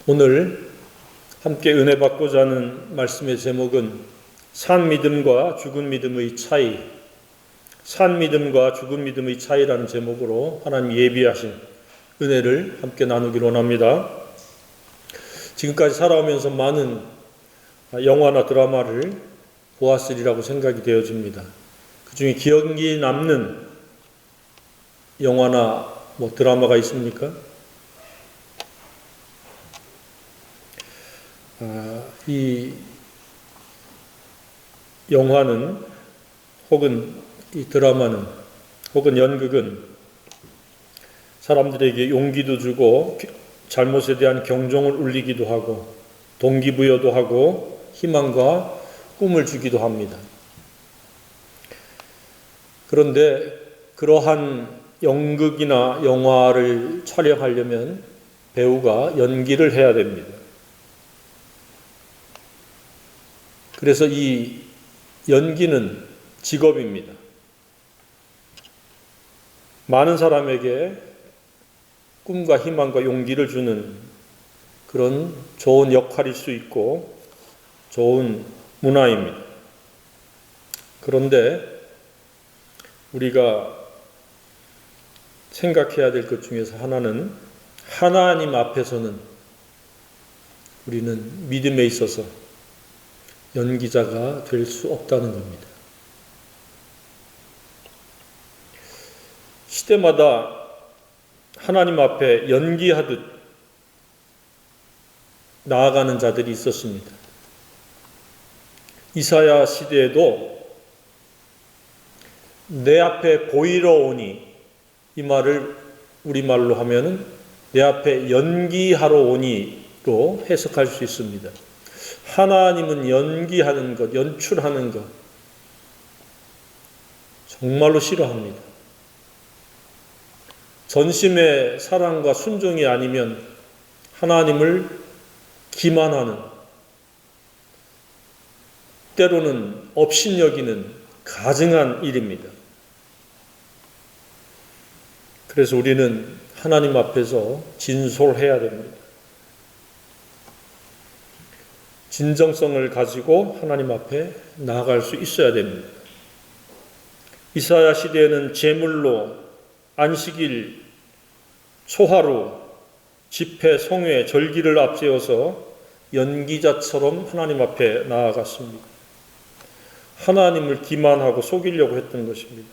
오늘 함께 은혜 받고자 하는 말씀의 제목은 산 믿음과 죽은 믿음의 차이, 산 믿음과 죽은 믿음의 차이라는 제목으로 하나님 예비하신 은혜를 함께 나누기로 합니다. 지금까지 살아오면서 많은 영화나 드라마를 보았으리라고 생각이 되어집니다. 그 중에 기억이 남는 영화나 드라마가 있습니까? 이 영화는 혹은 이 드라마는 혹은 연극은 사람들에게 용기도 주고 잘못에 대한 경종을 울리기도 하고 동기부여도 하고 희망과 꿈을 주기도 합니다. 그런데 그러한 연극이나 영화를 촬영하려면 배우가 연기를 해야 됩니다. 그래서 이 연기는 직업입니다. 많은 사람에게 꿈과 희망과 용기를 주는 그런 좋은 역할일 수 있고 좋은 문화입니다. 그런데 우리가 생각해야 될 것 중에서 하나는 하나님 앞에서는 우리는 믿음에 있어서 연기자가 될 수 없다는 겁니다. 시대마다 하나님 앞에 연기하듯 나아가는 자들이 있었습니다. 이사야 시대에도 내 앞에 보이러 오니, 이 말을 우리말로 하면은 내 앞에 연기하러 오니로 해석할 수 있습니다. 하나님은 연기하는 것, 연출하는 것 정말로 싫어합니다. 전심의 사랑과 순종이 아니면 하나님을 기만하는, 때로는 업신여기는 가증한 일입니다. 그래서 우리는 하나님 앞에서 진솔해야 됩니다. 진정성을 가지고 하나님 앞에 나아갈 수 있어야 됩니다. 이사야 시대에는 제물로 안식일, 초하루, 집회, 성회, 절기를 앞세워서 연기자처럼 하나님 앞에 나아갔습니다. 하나님을 기만하고 속이려고 했던 것입니다.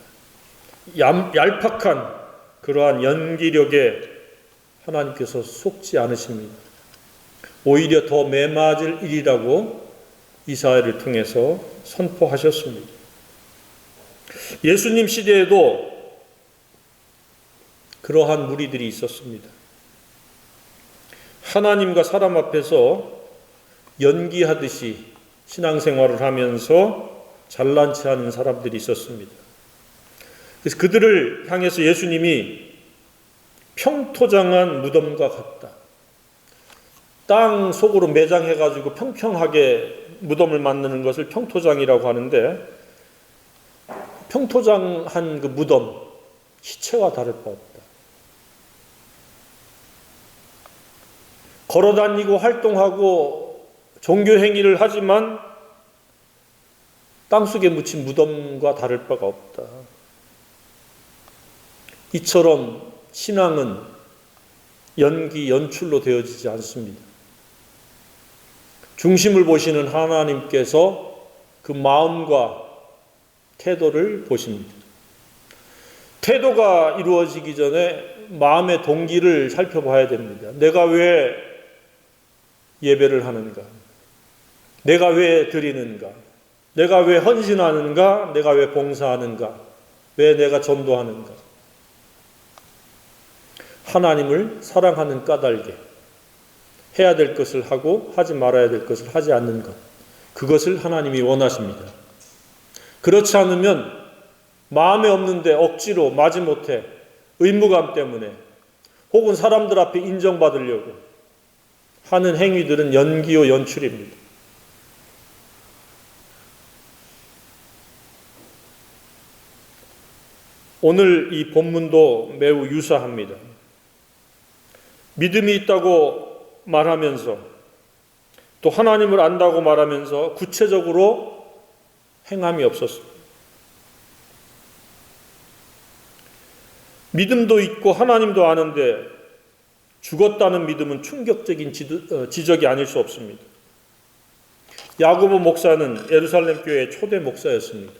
얄팍한 그러한 연기력에 하나님께서 속지 않으십니다. 오히려 더 매맞을 일이라고 이사야를 통해서 선포하셨습니다. 예수님 시대에도 그러한 무리들이 있었습니다. 하나님과 사람 앞에서 연기하듯이 신앙생활을 하면서 잘난 체하는 사람들이 있었습니다. 그래서 그들을 향해서 예수님이 평토장한 무덤과 같다. 땅 속으로 매장해가지고 평평하게 무덤을 만드는 것을 평토장이라고 하는데, 평토장한 그 무덤, 시체와 다를 바 없다. 걸어다니고 활동하고 종교행위를 하지만 땅속에 묻힌 무덤과 다를 바가 없다. 이처럼 신앙은 연기, 연출로 되어지지 않습니다. 중심을 보시는 하나님께서 그 마음과 태도를 보십니다. 태도가 이루어지기 전에 마음의 동기를 살펴봐야 됩니다. 내가 왜 예배를 하는가? 내가 왜 드리는가? 내가 왜 헌신하는가? 내가 왜 봉사하는가? 왜 내가 전도하는가? 하나님을 사랑하는 까닭에 해야 될 것을 하고 하지 말아야 될 것을 하지 않는 것, 그것을 하나님이 원하십니다. 그렇지 않으면 마음에 없는데 억지로 마지못해 의무감 때문에 혹은 사람들 앞에 인정받으려고 하는 행위들은 연기요 연출입니다. 오늘 이 본문도 매우 유사합니다. 믿음이 있다고 말하면서 또 하나님을 안다고 말하면서 구체적으로 행함이 없었습니다. 믿음도 있고 하나님도 아는데 죽었다는 믿음은 충격적인 지적이 아닐 수 없습니다. 야고보 목사는 예루살렘 교회의 초대 목사였습니다.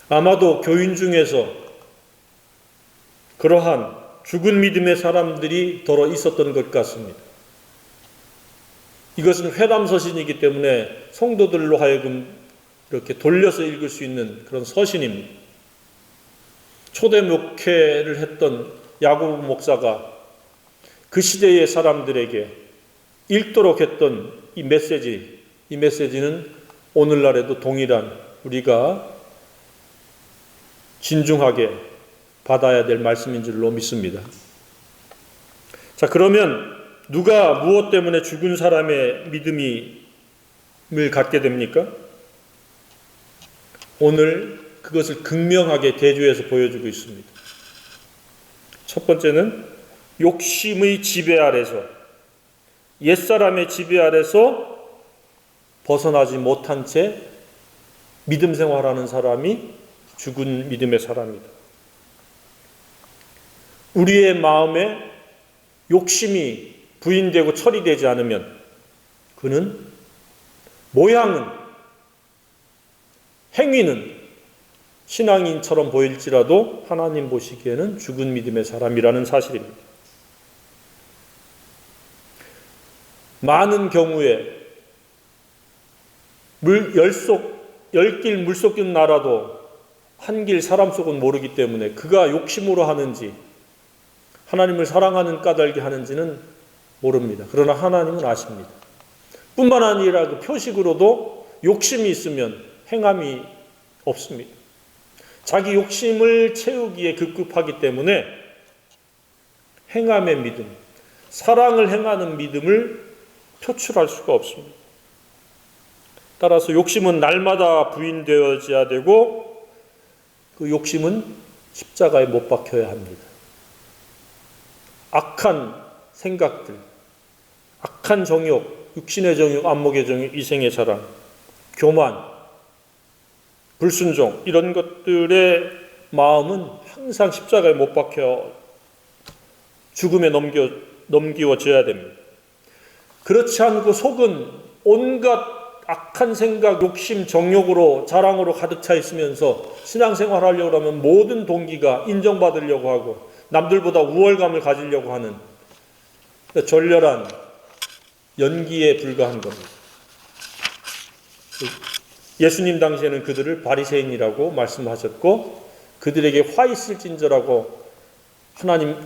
아마도 교인 중에서 그러한 죽은 믿음의 사람들이 더러 있었던 것 같습니다. 이것은 회담 서신이기 때문에 성도들로 하여금 이렇게 돌려서 읽을 수 있는 그런 서신입니다. 초대 목회를 했던 야고보 목사가 그 시대의 사람들에게 읽도록 했던 이 메시지는 오늘날에도 동일한 우리가 진중하게 받아야 될 말씀인 줄로 믿습니다. 자, 그러면 누가 무엇 때문에 죽은 사람의 믿음을 갖게 됩니까? 오늘 그것을 극명하게 대조해서 보여주고 있습니다. 첫 번째는 욕심의 지배 아래서, 옛사람의 지배 아래서 벗어나지 못한 채 믿음 생활하는 사람이 죽은 믿음의 사람이다. 우리의 마음에 욕심이 부인되고 처리되지 않으면 그는 모양은, 행위는 신앙인처럼 보일지라도 하나님 보시기에는 죽은 믿음의 사람이라는 사실입니다. 많은 경우에 열길 물속 긴 나라도 한 길 사람 속은 모르기 때문에 그가 욕심으로 하는지 하나님을 사랑하는 까닭이 하는지는 모릅니다. 그러나 하나님은 아십니다. 뿐만 아니라 그 표식으로도 욕심이 있으면 행함이 없습니다. 자기 욕심을 채우기에 급급하기 때문에 행함의 믿음, 사랑을 행하는 믿음을 표출할 수가 없습니다. 따라서 욕심은 날마다 부인되어져야 되고 그 욕심은 십자가에 못 박혀야 합니다. 악한 생각들, 악한 정욕, 육신의 정욕, 안목의 정욕, 이생의 자랑, 교만, 불순종 이런 것들의 마음은 항상 십자가에 못 박혀 죽음에 넘기워져야 됩니다. 그렇지 않고 속은 온갖 악한 생각, 욕심, 정욕으로 자랑으로 가득 차 있으면서 신앙생활 하려고 하면 모든 동기가 인정받으려고 하고 남들보다 우월감을 가지려고 하는 졸렬한 연기에 불과한 겁니다. 예수님 당시에는 그들을 바리새인이라고 말씀하셨고 그들에게 화 있을진저라고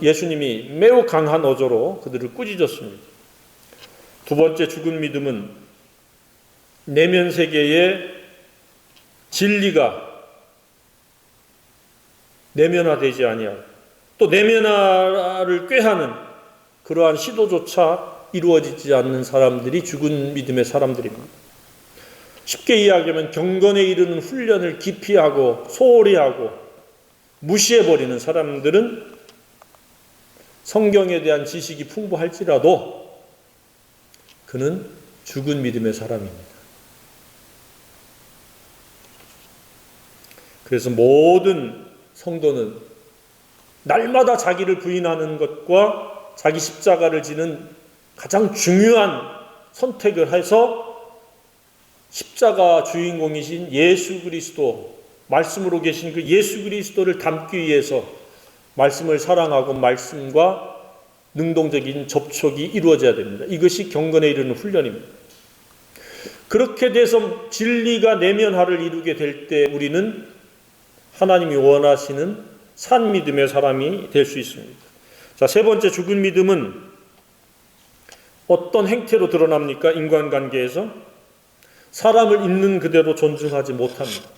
예수님이 매우 강한 어조로 그들을 꾸짖었습니다. 두 번째 죽은 믿음은 내면 세계의 진리가 내면화되지 아니하고 또 내면화를 꾀하는 그러한 시도조차 이루어지지 않는 사람들이 죽은 믿음의 사람들입니다. 쉽게 이야기하면 경건에 이르는 훈련을 기피하고 소홀히 하고 무시해버리는 사람들은 성경에 대한 지식이 풍부할지라도 그는 죽은 믿음의 사람입니다. 그래서 모든 성도는 날마다 자기를 부인하는 것과 자기 십자가를 지는 가장 중요한 선택을 해서 십자가 주인공이신 예수 그리스도, 말씀으로 계신 그 예수 그리스도를 닮기 위해서 말씀을 사랑하고 말씀과 능동적인 접촉이 이루어져야 됩니다. 이것이 경건에 이르는 훈련입니다. 그렇게 돼서 진리가 내면화를 이루게 될 때 우리는 하나님이 원하시는 산 믿음의 사람이 될 수 있습니다. 자, 세 번째 죽은 믿음은 어떤 행태로 드러납니까? 인간관계에서 사람을 있는 그대로 존중하지 못합니다.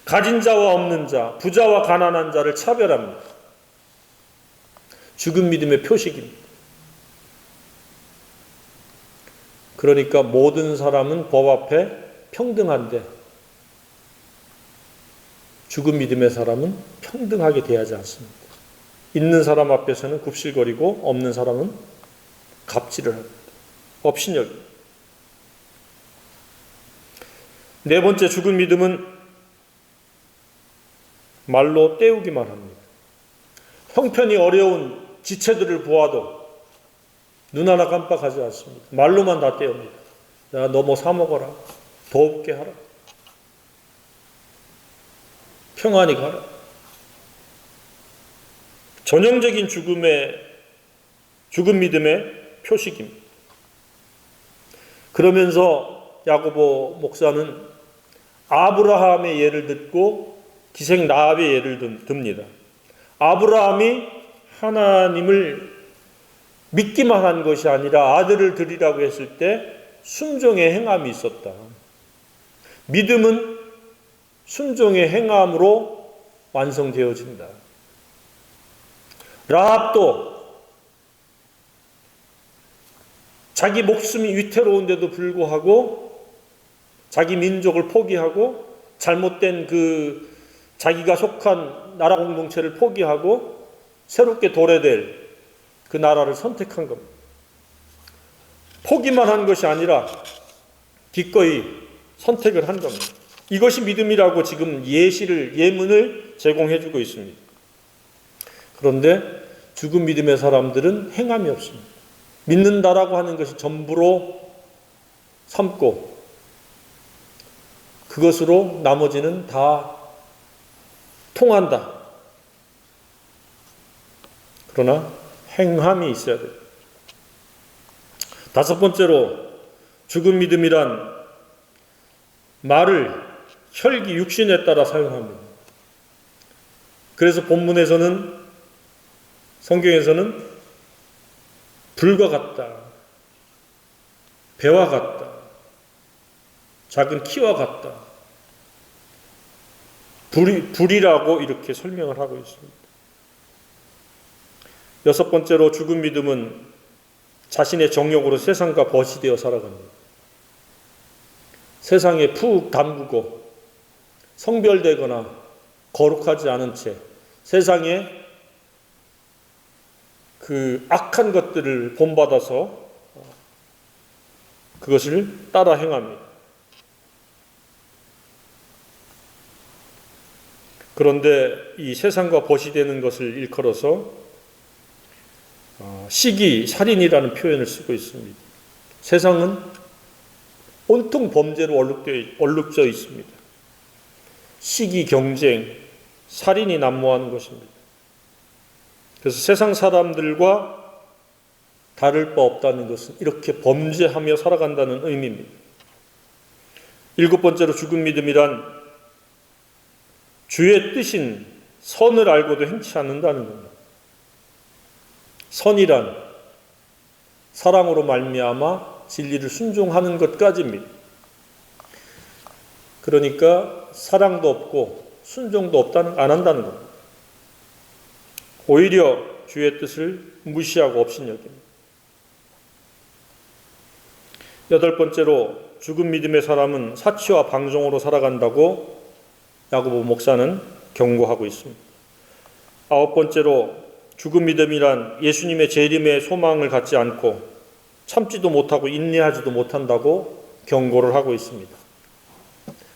가진 자와 없는 자, 부자와 가난한 자를 차별합니다. 죽은 믿음의 표식입니다. 그러니까 모든 사람은 법 앞에 평등한데 죽은 믿음의 사람은 평등하게 대하지 않습니다. 있는 사람 앞에서는 굽실거리고 없는 사람은 갑질을 합니다. 업신여깁니다. 네 번째, 죽은 믿음은 말로 때우기만 합니다. 형편이 어려운 지체들을 보아도 눈 하나 깜빡하지 않습니다. 말로만 다 때웁니다. 야, 너 뭐 사 먹어라. 더 없게 하라. 평안히 가라. 전형적인 죽은 믿음의 표식입니다. 그러면서 야고보 목사는 아브라함의 예를 듣고 기생 라합의 예를 듭니다. 아브라함이 하나님을 믿기만 한 것이 아니라 아들을 드리라고 했을 때 순종의 행함이 있었다. 믿음은 순종의 행함으로 완성되어진다. 라합도 자기 목숨이 위태로운데도 불구하고 자기 민족을 포기하고 잘못된 자기가 속한 나라 공동체를 포기하고 새롭게 도래될 그 나라를 선택한 겁니다. 포기만 한 것이 아니라 기꺼이 선택을 한 겁니다. 이것이 믿음이라고 지금 예문을 제공해 주고 있습니다. 그런데 죽은 믿음의 사람들은 행함이 없습니다. 믿는다라고 하는 것이 전부로 삼고 그것으로 나머지는 다 통한다. 그러나 행함이 있어야 돼요. 다섯 번째로 죽은 믿음이란 말을 혈기 육신에 따라 사용합니다. 그래서 본문에서는 성경에서는 불과 같다, 배와 같다, 작은 키와 같다, 불이라고 이렇게 설명을 하고 있습니다. 여섯 번째로 죽은 믿음은 자신의 정욕으로 세상과 벗이 되어 살아갑니다. 세상에 푹 담그고 성별되거나 거룩하지 않은 채 세상에 그 악한 것들을 본받아서 그것을 따라 행합니다. 그런데 이 세상과 벗이 되는 것을 일컬어서 시기, 살인이라는 표현을 쓰고 있습니다. 세상은 온통 범죄로 얼룩져 있습니다. 시기, 경쟁, 살인이 난무하는 것입니다. 그래서 세상 사람들과 다를 바 없다는 것은 이렇게 범죄하며 살아간다는 의미입니다. 일곱 번째로 죽은 믿음이란 주의 뜻인 선을 알고도 행치 않는다는 겁니다. 선이란 사랑으로 말미암아 진리를 순종하는 것까지입니다. 그러니까 사랑도 없고 순종도 안 한다는 겁니다. 오히려 주의 뜻을 무시하고 업신여깁니다. 여덟 번째로 죽은 믿음의 사람은 사치와 방종으로 살아간다고 야고보 목사는 경고하고 있습니다. 아홉 번째로 죽은 믿음이란 예수님의 재림의 소망을 갖지 않고 참지도 못하고 인내하지도 못한다고 경고를 하고 있습니다.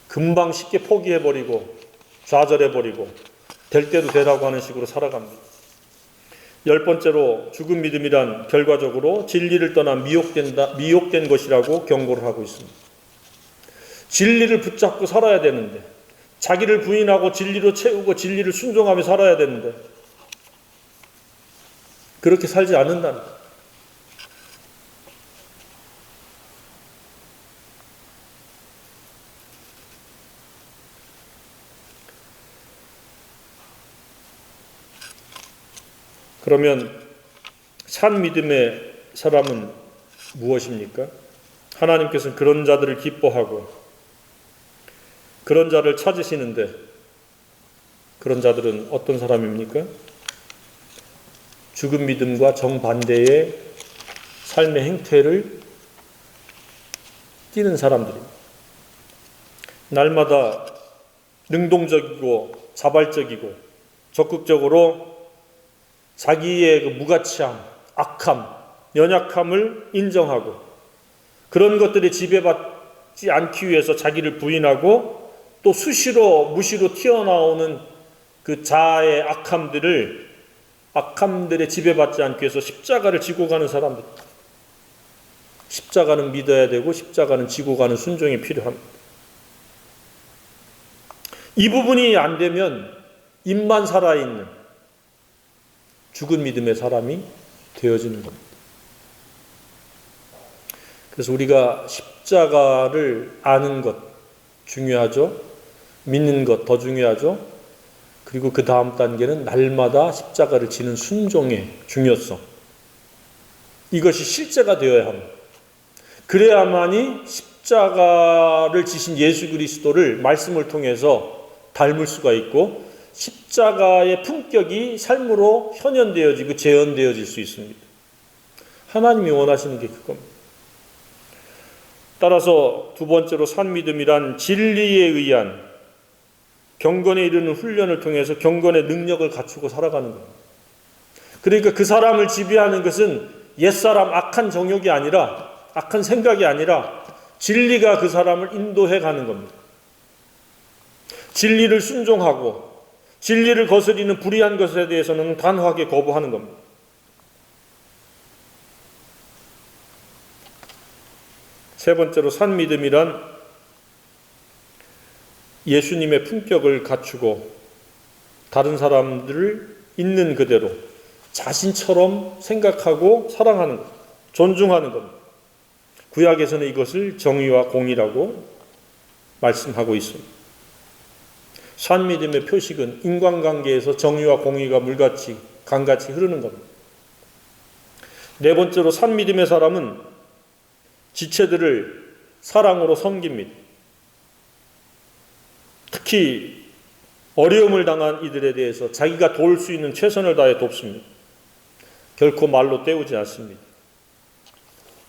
금방 쉽게 포기해버리고 좌절해버리고 될 대로 되라고 하는 식으로 살아갑니다. 열 번째로 죽은 믿음이란 결과적으로 진리를 떠나 미혹된 것이라고 경고를 하고 있습니다. 진리를 붙잡고 살아야 되는데 자기를 부인하고 진리로 채우고 진리를 순종하며 살아야 되는데 그렇게 살지 않는다는 거예요. 그러면 산 믿음의 사람은 무엇입니까? 하나님께서는 그런 자들을 기뻐하고 그런 자를 찾으시는데 그런 자들은 어떤 사람입니까? 죽은 믿음과 정반대의 삶의 행태를 띠는 사람들입니다. 날마다 능동적이고 자발적이고 적극적으로 자기의 그 무가치함, 악함, 연약함을 인정하고 그런 것들에 지배받지 않기 위해서 자기를 부인하고 또 수시로 무시로 튀어나오는 그 자아의 악함들에 지배받지 않기 위해서 십자가를 지고 가는 사람들. 십자가는 믿어야 되고 십자가는 지고 가는 순종이 필요합니다. 이 부분이 안 되면 입만 살아있는 죽은 믿음의 사람이 되어지는 겁니다. 그래서 우리가 십자가를 아는 것 중요하죠. 믿는 것 더 중요하죠. 그리고 그 다음 단계는 날마다 십자가를 지는 순종의 중요성. 이것이 실제가 되어야 합니다. 그래야만이 십자가를 지신 예수 그리스도를 말씀을 통해서 닮을 수가 있고 십자가의 품격이 삶으로 현현되어지고 재현되어질 수 있습니다. 하나님이 원하시는 게 그겁니다. 따라서 두 번째로 산믿음이란 진리에 의한 경건에 이르는 훈련을 통해서 경건의 능력을 갖추고 살아가는 겁니다. 그러니까 그 사람을 지배하는 것은 옛사람 악한 정욕이 아니라 악한 생각이 아니라 진리가 그 사람을 인도해 가는 겁니다. 진리를 순종하고 진리를 거스리는 불의한 것에 대해서는 단호하게 거부하는 겁니다. 세 번째로 산믿음이란 예수님의 품격을 갖추고 다른 사람들을 있는 그대로 자신처럼 생각하고 사랑하는 것, 존중하는 겁니다. 구약에서는 이것을 정의와 공의라고 말씀하고 있습니다. 산믿음의 표식은 인간관계에서 정의와 공의가 물같이 강같이 흐르는 겁니다. 네 번째로 산믿음의 사람은 지체들을 사랑으로 섬깁니다. 특히 어려움을 당한 이들에 대해서 자기가 도울 수 있는 최선을 다해 돕습니다. 결코 말로 때우지 않습니다.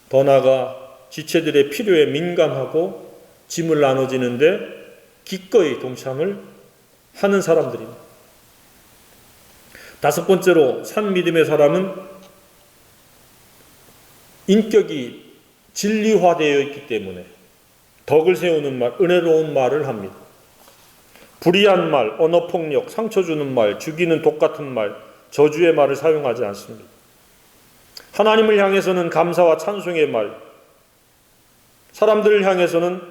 더 나아가 지체들의 필요에 민감하고 짐을 나눠지는데 기꺼이 동참을 하는 사람들입니다. 다섯 번째로 산믿음의 사람은 인격이 진리화되어 있기 때문에 덕을 세우는 말, 은혜로운 말을 합니다. 불의한 말, 언어폭력, 상처 주는 말, 죽이는 독 같은 말, 저주의 말을 사용하지 않습니다. 하나님을 향해서는 감사와 찬송의 말, 사람들을 향해서는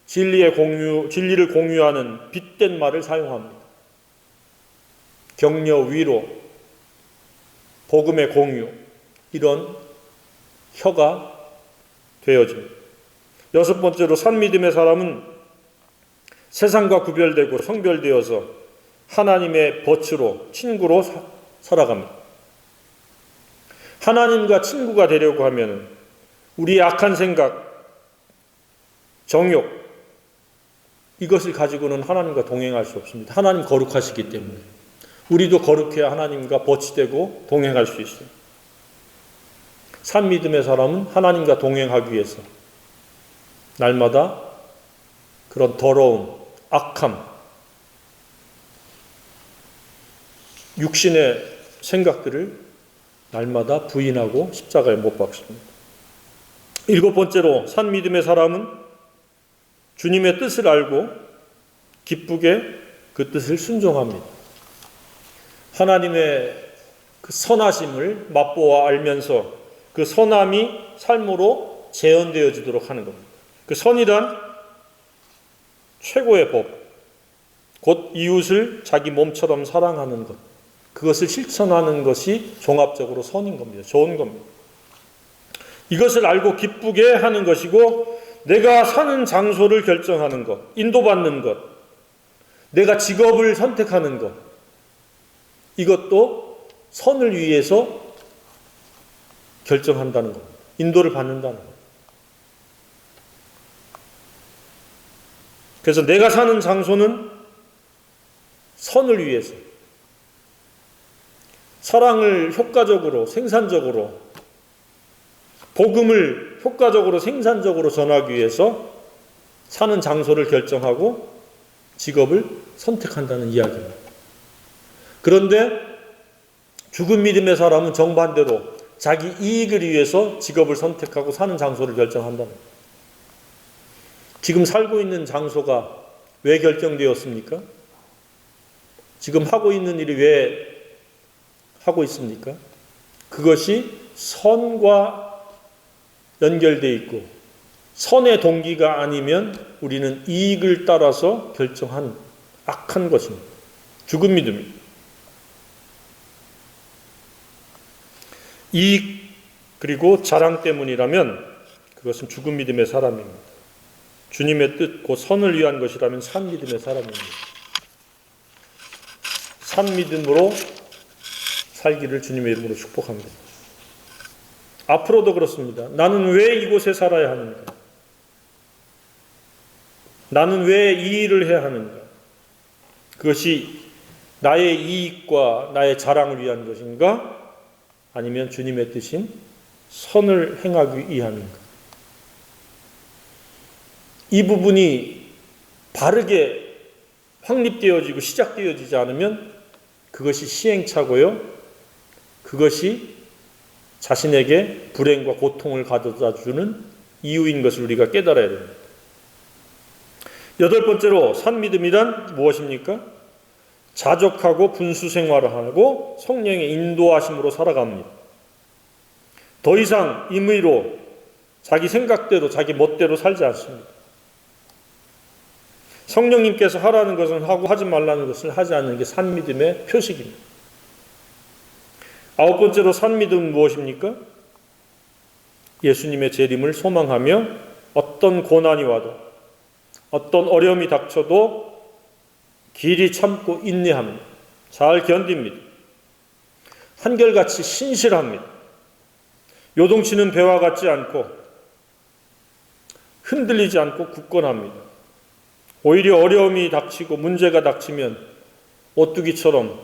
진리를 공유하는 빛된 말을 사용합니다. 격려, 위로, 복음의 공유, 이런 혀가 되어집니다. 여섯 번째로 산믿음의 사람은 세상과 구별되고 성별되어서 하나님의 벗으로 친구로 살아갑니다. 하나님과 친구가 되려고 하면 우리의 악한 생각, 정욕 이것을 가지고는 하나님과 동행할 수 없습니다. 하나님 거룩하시기 때문에 우리도 거룩해야 하나님과 벗이 되고 동행할 수 있어요. 산믿음의 사람은 하나님과 동행하기 위해서 날마다 그런 더러움, 악함, 육신의 생각들을 날마다 부인하고 십자가에 못 박습니다. 일곱 번째로 산믿음의 사람은 주님의 뜻을 알고 기쁘게 그 뜻을 순종합니다. 하나님의 그 선하심을 맛보아 알면서 그 선함이 삶으로 재현되어지도록 하는 겁니다. 그 선이란 최고의 법, 곧 이웃을 자기 몸처럼 사랑하는 것, 그것을 실천하는 것이 종합적으로 선인 겁니다. 좋은 겁니다. 이것을 알고 기쁘게 하는 것이고 내가 사는 장소를 결정하는 것, 인도받는 것, 내가 직업을 선택하는 것, 이것도 선을 위해서 결정한다는 것, 인도를 받는다는 것. 그래서 내가 사는 장소는 선을 위해서 사랑을 효과적으로 생산적으로 복음을 효과적으로 생산적으로 전하기 위해서 사는 장소를 결정하고 직업을 선택한다는 이야기입니다. 그런데 죽은 믿음의 사람은 정반대로 자기 이익을 위해서 직업을 선택하고 사는 장소를 결정한다는 거예요. 지금 살고 있는 장소가 왜 결정되었습니까? 지금 하고 있는 일이 왜 하고 있습니까? 그것이 선과 연결되어 있고 선의 동기가 아니면 우리는 이익을 따라서 결정한 악한 것입니다. 죽은 믿음입니다. 이익 그리고 자랑 때문이라면 그것은 죽은 믿음의 사람입니다. 주님의 뜻, 곧 선을 위한 것이라면 산 믿음의 사람입니다. 산 믿음으로 살기를 주님의 이름으로 축복합니다. 앞으로도 그렇습니다. 나는 왜 이곳에 살아야 하는가? 나는 왜 이 일을 해야 하는가? 그것이 나의 이익과 나의 자랑을 위한 것인가? 아니면 주님의 뜻인 선을 행하기 위함인가? 이 부분이 바르게 확립되어지고 시작되어지지 않으면 그것이 시행착오요. 그것이 자신에게 불행과 고통을 가져다 주는 이유인 것을 우리가 깨달아야 됩니다. 여덟 번째로 산 믿음이란 무엇입니까? 자족하고 분수 생활을 하고 성령의 인도하심으로 살아갑니다. 더 이상 임의로 자기 생각대로 자기 멋대로 살지 않습니다. 성령님께서 하라는 것은 하고 하지 말라는 것을 하지 않는 게 산 믿음의 표식입니다. 아홉 번째로 산 믿음은 무엇입니까? 예수님의 재림을 소망하며 어떤 고난이 와도 어떤 어려움이 닥쳐도 길이 참고 인내합니다. 잘 견딥니다. 한결같이 신실합니다. 요동치는 배와 같지 않고 흔들리지 않고 굳건합니다. 오히려 어려움이 닥치고 문제가 닥치면 오뚜기처럼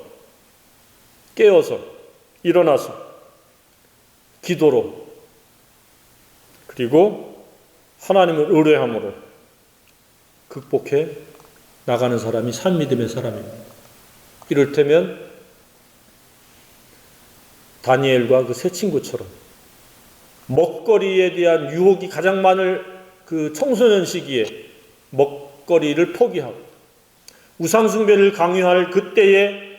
깨어서 일어나서 기도로 그리고 하나님을 의뢰함으로 극복해 나가는 사람이 산 믿음의 사람입니다. 이를테면 다니엘과 그 세 친구처럼 먹거리에 대한 유혹이 가장 많을 그 청소년 시기에 먹거리를 포기하고 우상숭배를 강요할 그때에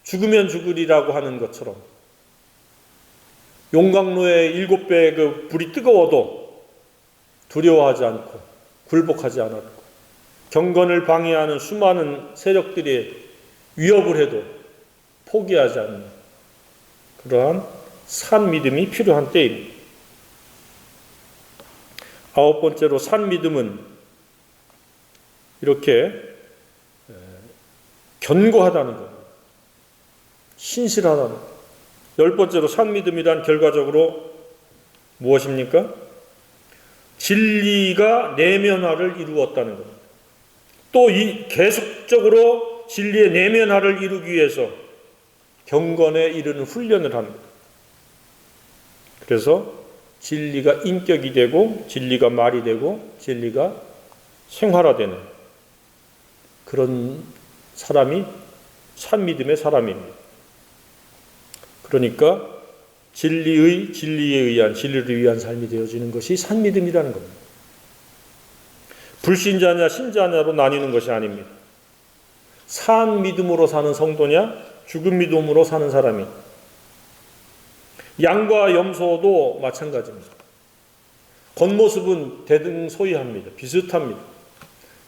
죽으면 죽으리라고 하는 것처럼 용광로에 7배 그 불이 뜨거워도 두려워하지 않고 굴복하지 않았고 경건을 방해하는 수많은 세력들이 위협을 해도 포기하지 않는 그러한 산 믿음이 필요한 때입니다. 아홉 번째로 산 믿음은 이렇게 견고하다는 것, 신실하다는 것. 열 번째로 산 믿음이란 결과적으로 무엇입니까? 진리가 내면화를 이루었다는 겁니다. 또 이 계속적으로 진리의 내면화를 이루기 위해서 경건에 이르는 훈련을 합니다. 그래서 진리가 인격이 되고 진리가 말이 되고 진리가 생활화되는 그런 사람이 산 믿음의 사람입니다. 그러니까 진리에 의한 진리를 위한 삶이 되어지는 것이 산 믿음이라는 겁니다. 불신자냐 신자냐로 나뉘는 것이 아닙니다. 산 믿음으로 사는 성도냐 죽은 믿음으로 사는 사람이 양과 염소도 마찬가지입니다. 겉모습은 대등소이합니다. 비슷합니다.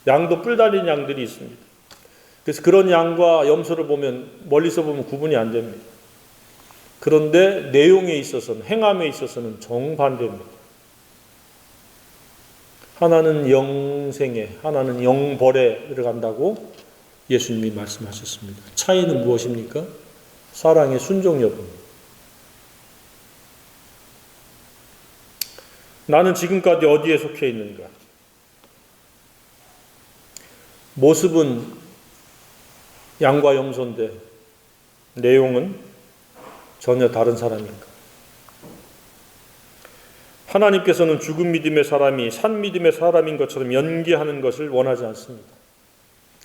양도 뿔 달린 양들이 있습니다. 그래서 그런 양과 염소를 보면 멀리서 보면 구분이 안 됩니다. 그런데 내용에 있어서는 행함에 있어서는 정반대입니다. 하나는 영생에 하나는 영벌에 들어간다고 예수님이 말씀하셨습니다. 차이는 무엇입니까? 사랑의 순종 여부입니다. 나는 지금까지 어디에 속해 있는가? 모습은 양과 염소인데 내용은 전혀 다른 사람인가? 하나님께서는 죽은 믿음의 사람이 산 믿음의 사람인 것처럼 연기하는 것을 원하지 않습니다.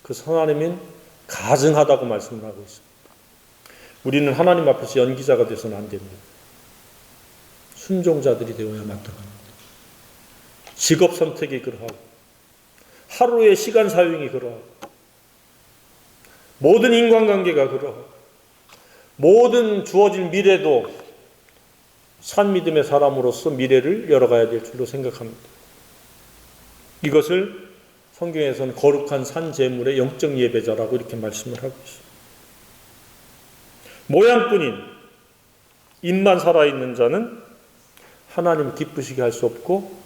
그래서 하나님은 가증하다고 말씀을 하고 있습니다. 우리는 하나님 앞에서 연기자가 되서는 안 됩니다. 순종자들이 되어야 마땅합니다. 직업 선택이 그러하고 하루의 시간 사용이 그러하고 모든 인간관계가 그러하고 모든 주어질 미래도 산 믿음의 사람으로서 미래를 열어가야 될 줄로 생각합니다. 이것을 성경에서는 거룩한 산 제물의 영적 예배자라고 이렇게 말씀을 하고 있습니다. 모양뿐인 입만 살아있는 자는 하나님을 기쁘시게 할 수 없고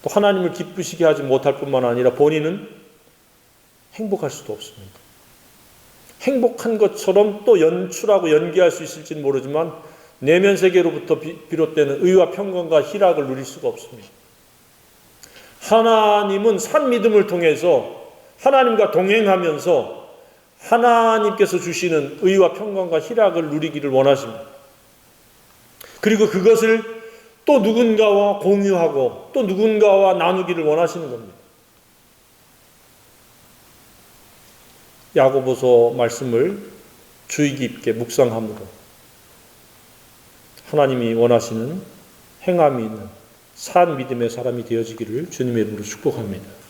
또 하나님을 기쁘시게 하지 못할 뿐만 아니라 본인은 행복할 수도 없습니다. 행복한 것처럼 또 연출하고 연기할 수 있을지는 모르지만 내면 세계로부터 비롯되는 의와 평강과 희락을 누릴 수가 없습니다. 하나님은 산 믿음을 통해서 하나님과 동행하면서 하나님께서 주시는 의와 평강과 희락을 누리기를 원하십니다. 그리고 그것을 또 누군가와 공유하고 또 누군가와 나누기를 원하시는 겁니다. 야고보서 말씀을 주의 깊게 묵상함으로 하나님이 원하시는 행함이 있는 산 믿음의 사람이 되어지기를 주님의 이름으로 축복합니다.